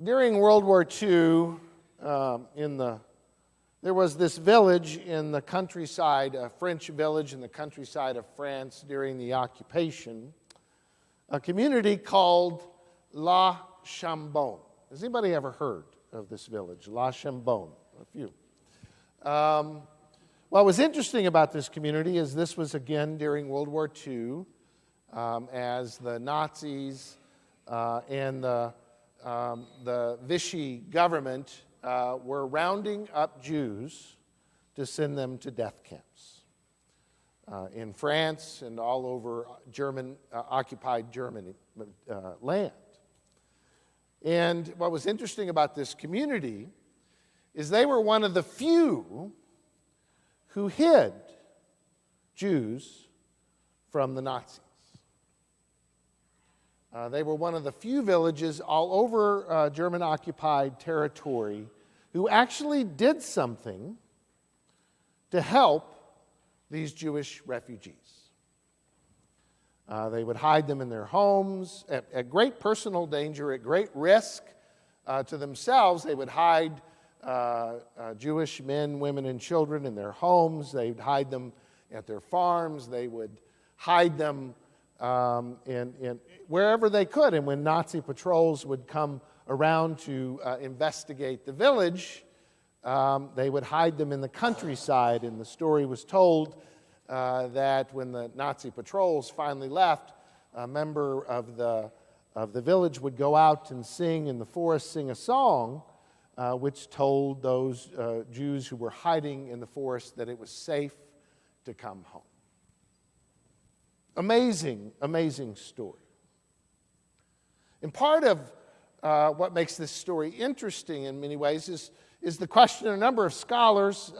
During World War II, there was this village in the countryside, a French village in the countryside of France during the occupation, a community called La Chambon. Has anybody ever heard of this village, La Chambon? A few. What was interesting about this community is this was again during World War II, as the Nazis and the Vichy government were rounding up Jews to send them to death camps in France and all over occupied German land. And what was interesting about this community is they were one of the few who hid Jews from the Nazis. They were one of the few villages all over German-occupied territory who actually did something to help these Jewish refugees. They would hide them in their homes at great personal danger, at great risk to themselves. They would hide Jewish men, women, and children in their homes. They would hide them at their farms. They would hide them in wherever they could. And when Nazi patrols would come around to investigate the village, they would hide them in the countryside. And the story was told that when the Nazi patrols finally left, a member of the village would go out and sing in the forest, sing a song which told those Jews who were hiding in the forest that it was safe to come home. Amazing, amazing story. And part of what makes this story interesting in many ways is the question. A number of scholars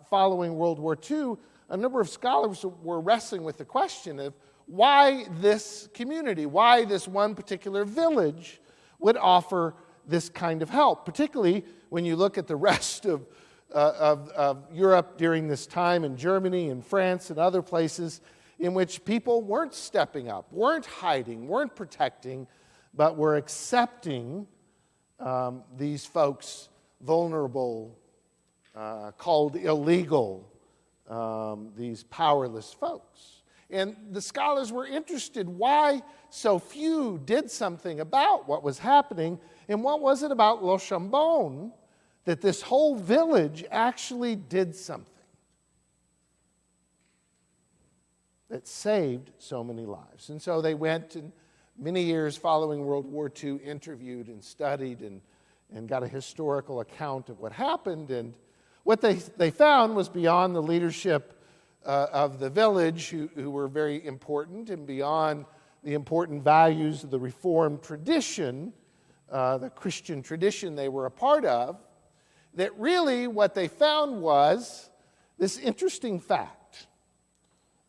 following World War II, a number of scholars were wrestling with the question of why this community, why this one particular village would offer this kind of help, particularly when you look at the rest of Europe during this time, in Germany and France and other places, in which people weren't stepping up, weren't hiding, weren't protecting, but were accepting these folks, vulnerable, called illegal, these powerless folks. And the scholars were interested why so few did something about what was happening, and what was it about La Chambon that this whole village actually did something that saved so many lives. And so they went, and many years following World War II, interviewed and studied and got a historical account of what happened. And what they found was beyond the leadership of the village, who were very important, and beyond the important values of the Reformed tradition, the Christian tradition they were a part of, that really what they found was this interesting fact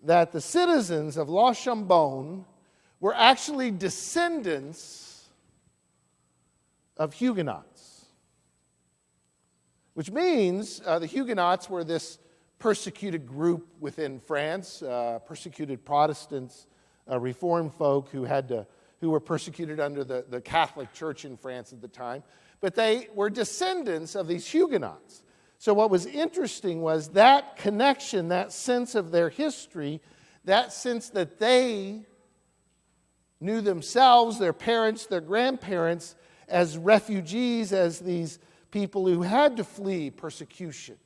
that the citizens of La Chambon were actually descendants of Huguenots. Which means the Huguenots were this persecuted group within France, persecuted Protestants, Reformed folk who were persecuted under the Catholic Church in France at the time. But they were descendants of these Huguenots. So what was interesting was that connection, that sense of their history, that sense that they knew themselves, their parents, their grandparents, as refugees, as these people who had to flee persecution.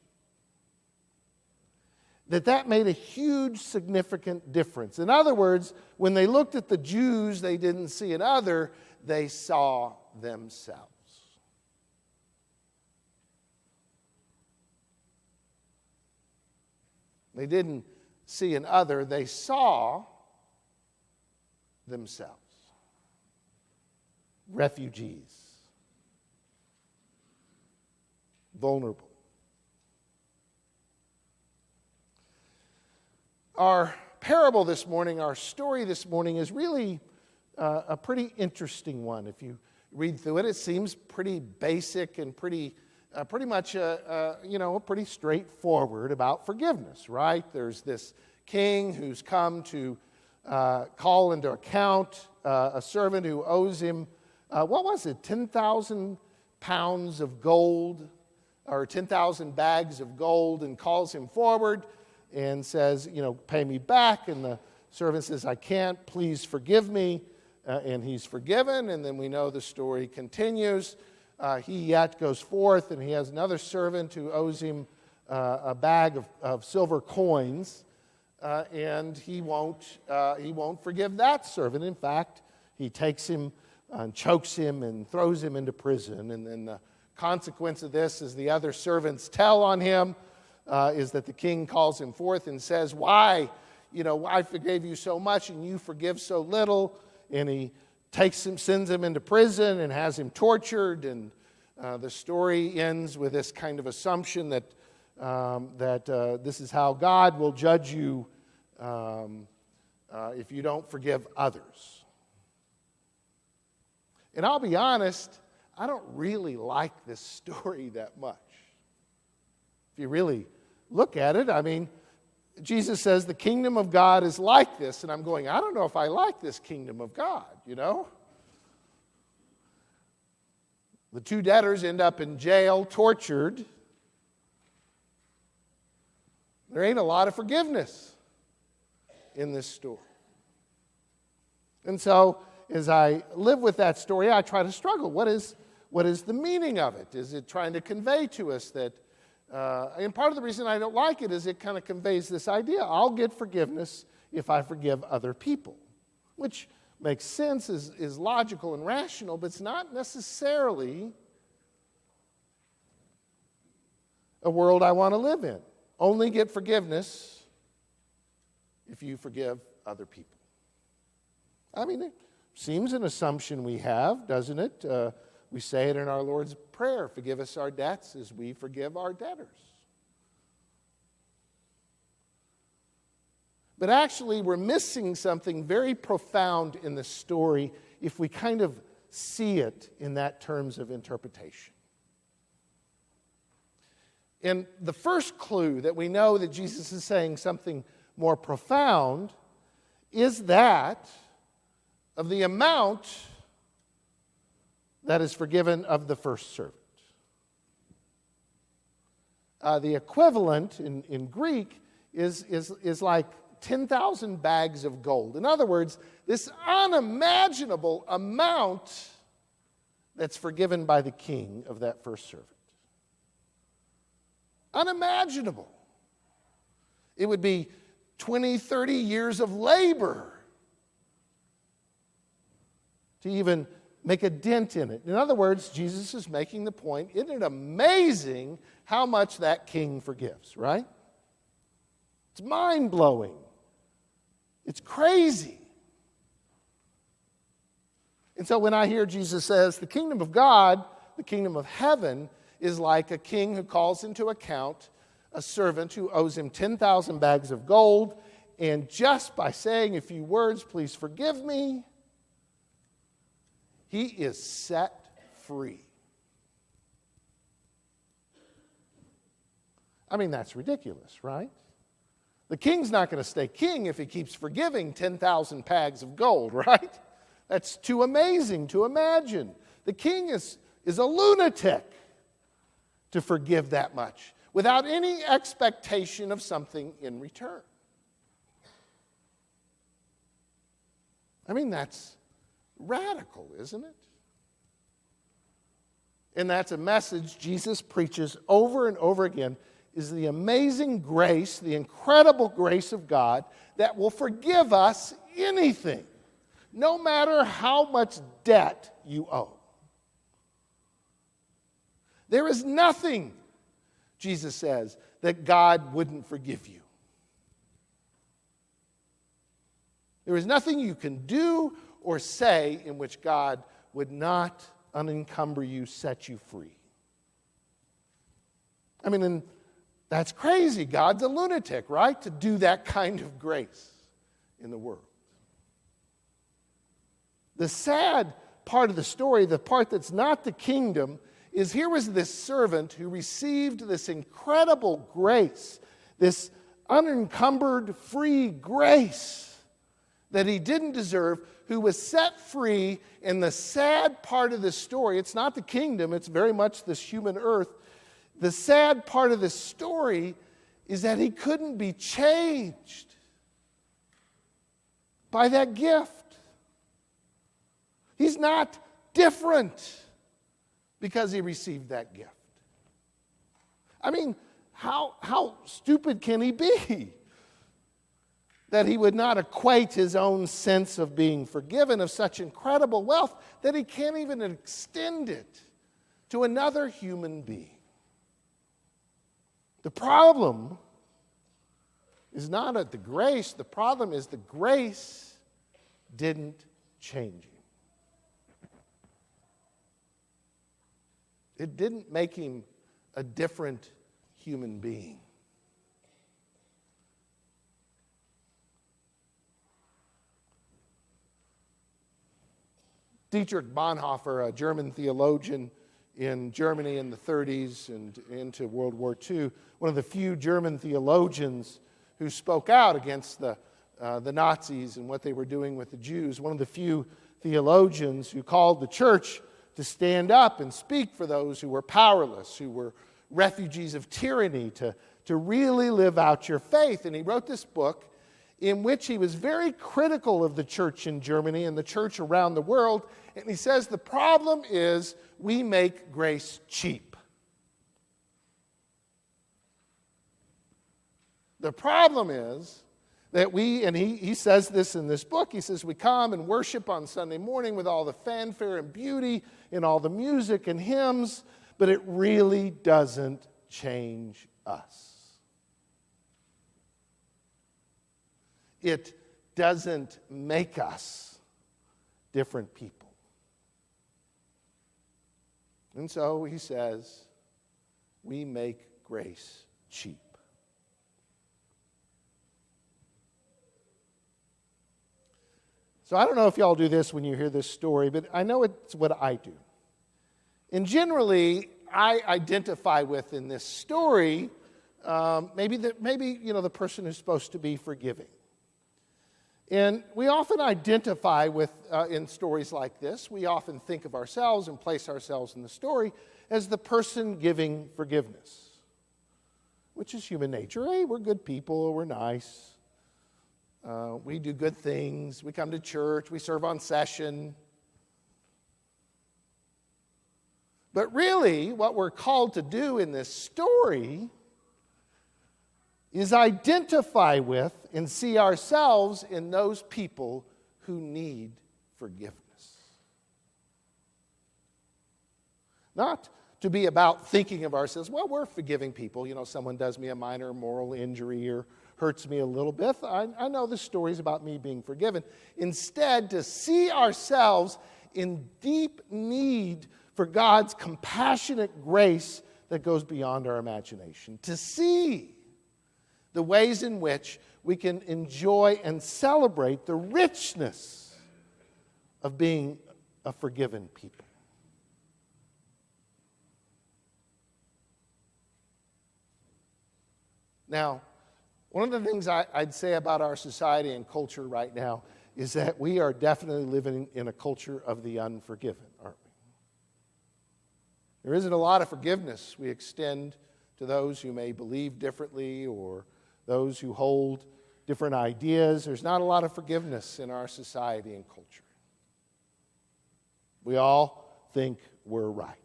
That made a huge, significant difference. In other words, when they looked at the Jews, they didn't see an other, they saw themselves. They didn't see an other, they saw themselves. Refugees. Vulnerable. Our parable this morning, our story this morning, is really a pretty interesting one. If you read through it, it seems pretty basic and pretty much pretty straightforward about forgiveness, right? There's this king who's come to call into account a servant who owes him, 10,000 pounds of gold, or 10,000 bags of gold, and calls him forward and says, pay me back. And the servant says, I can't, please forgive me. And he's forgiven, and then we know the story continues. He yet goes forth, and he has another servant who owes him a bag of silver coins, and he won't forgive that servant. In fact, he takes him and chokes him and throws him into prison. And then the consequence of this, as the other servants tell on him, is that the king calls him forth and says, why? I forgave you so much and you forgive so little. And he takes him, sends him into prison and has him tortured. And the story ends with this kind of assumption that this is how God will judge you if you don't forgive others. And I'll be honest, I don't really like this story that much. If you really look at it, Jesus says the kingdom of God is like this, and I'm going, I don't know if I like this kingdom of God, The two debtors end up in jail, tortured. There ain't a lot of forgiveness in this story. And so, as I live with that story, I try to struggle. What is the meaning of it? Is it trying to convey to us that, and part of the reason I don't like it is it kind of conveys this idea, I'll get forgiveness if I forgive other people, which makes sense, is logical and rational, but it's not necessarily a world I want to live in. Only get forgiveness if you forgive other people. It seems an assumption we have, doesn't it? We say it in our Lord's Prayer, forgive us our debts as we forgive our debtors. But actually, we're missing something very profound in the story if we kind of see it in that terms of interpretation. And the first clue that we know that Jesus is saying something more profound is that of the amount that is forgiven of the first servant. The equivalent in Greek is like 10,000 bags of gold. In other words, this unimaginable amount that's forgiven by the king of that first servant. Unimaginable. It would be 20, 30 years of labor to even make a dent in it. In other words, Jesus is making the point, isn't it amazing how much that king forgives, right? It's mind-blowing. It's crazy. And so when I hear Jesus says, the kingdom of God, the kingdom of heaven, is like a king who calls into account a servant who owes him 10,000 bags of gold, and just by saying a few words, please forgive me, he is set free. That's ridiculous, right? The king's not going to stay king if he keeps forgiving 10,000 bags of gold, right? That's too amazing to imagine. The king is a lunatic to forgive that much without any expectation of something in return. That's radical, isn't it? And that's a message Jesus preaches over and over again, is the amazing grace, the incredible grace of God that will forgive us anything, no matter how much debt you owe. There is nothing, Jesus says, that God wouldn't forgive you. There is nothing you can do or say in which God would not unencumber you, set you free. And that's crazy. God's a lunatic, right? To do that kind of grace in the world. The sad part of the story, the part that's not the kingdom, is here was this servant who received this incredible grace, this unencumbered, free grace that he didn't deserve, who was set free. And the sad part of this story, it's not the kingdom, it's very much this human earth. The sad part of this story is that he couldn't be changed by that gift. He's not different because he received that gift. I mean, how stupid can he be that he would not equate his own sense of being forgiven of such incredible wealth that he can't even extend it to another human being? The problem is not at the grace. The problem is the grace didn't change him. It didn't make him a different human being. Dietrich Bonhoeffer, a German theologian in Germany in the 30s and into World War II, one of the few German theologians who spoke out against the Nazis and what they were doing with the Jews, one of the few theologians who called the church to stand up and speak for those who were powerless, who were refugees of tyranny, to really live out your faith. And he wrote this book in which he was very critical of the church in Germany and the church around the world. And he says the problem is we make grace cheap. The problem is that he says this in this book, he says we come and worship on Sunday morning with all the fanfare and beauty and all the music and hymns, but it really doesn't change us. It doesn't make us different people. And so he says, we make grace cheap. So I don't know if y'all do this when you hear this story, but I know it's what I do. And generally, I identify with in this story maybe the person who's supposed to be forgiving. And we often identify with, in stories like this, we often think of ourselves and place ourselves in the story as the person giving forgiveness, which is human nature. Hey, we're good people, we're nice. We do good things. We come to church. We serve on session. But really, what we're called to do in this story is identify with and see ourselves in those people who need forgiveness. Not to be about thinking of ourselves, well, we're forgiving people. You know, someone does me a minor moral injury or hurts me a little bit. I know this story is about me being forgiven. Instead, to see ourselves in deep need for God's compassionate grace that goes beyond our imagination. To see the ways in which we can enjoy and celebrate the richness of being a forgiven people. Now, one of the things I'd say about our society and culture right now is that we are definitely living in a culture of the unforgiven, aren't we? There isn't a lot of forgiveness we extend to those who may believe differently or those who hold different ideas. There's not a lot of forgiveness in our society and culture. We all think we're right.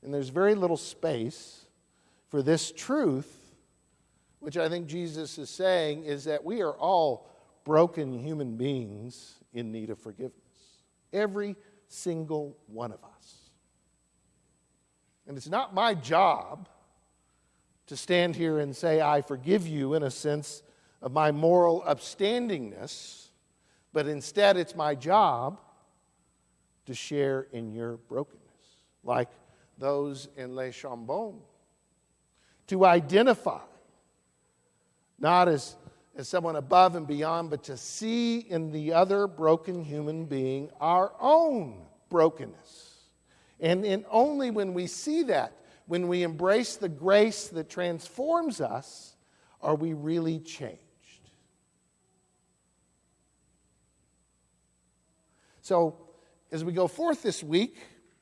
And there's very little space for this truth, which I think Jesus is saying, is that we are all broken human beings in need of forgiveness. Every single one of us. And it's not my job to stand here and say, I forgive you in a sense of my moral upstandingness, but instead it's my job to share in your brokenness, like those in Les Chambons. To identify, not as someone above and beyond, but to see in the other broken human being our own brokenness. And only when we see that, when we embrace the grace that transforms us, Are we really changed? So, as we go forth this week,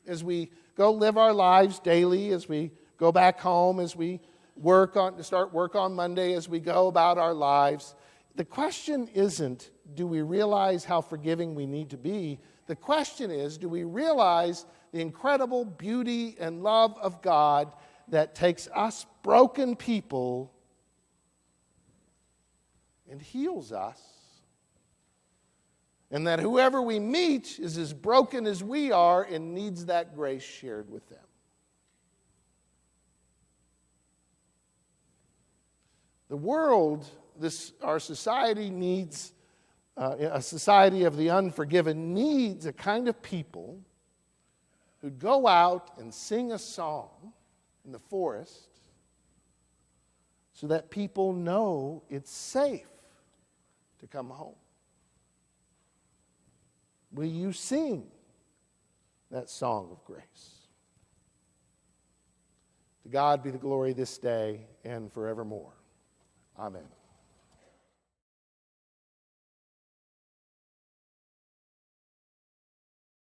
as we go live our lives daily, as we go back home, as we start work on Monday, as we go about our lives, the question isn't, do we realize how forgiving we need to be? The question is, do we realize the incredible beauty and love of God that takes us broken people and heals us? And that whoever we meet is as broken as we are and needs that grace shared with them. The world, our society needs, a society of the unforgiven needs a kind of people who go out and sing a song in the forest so that people know it's safe to come home. Will you sing that song of grace? To God be the glory this day and forevermore. Amen.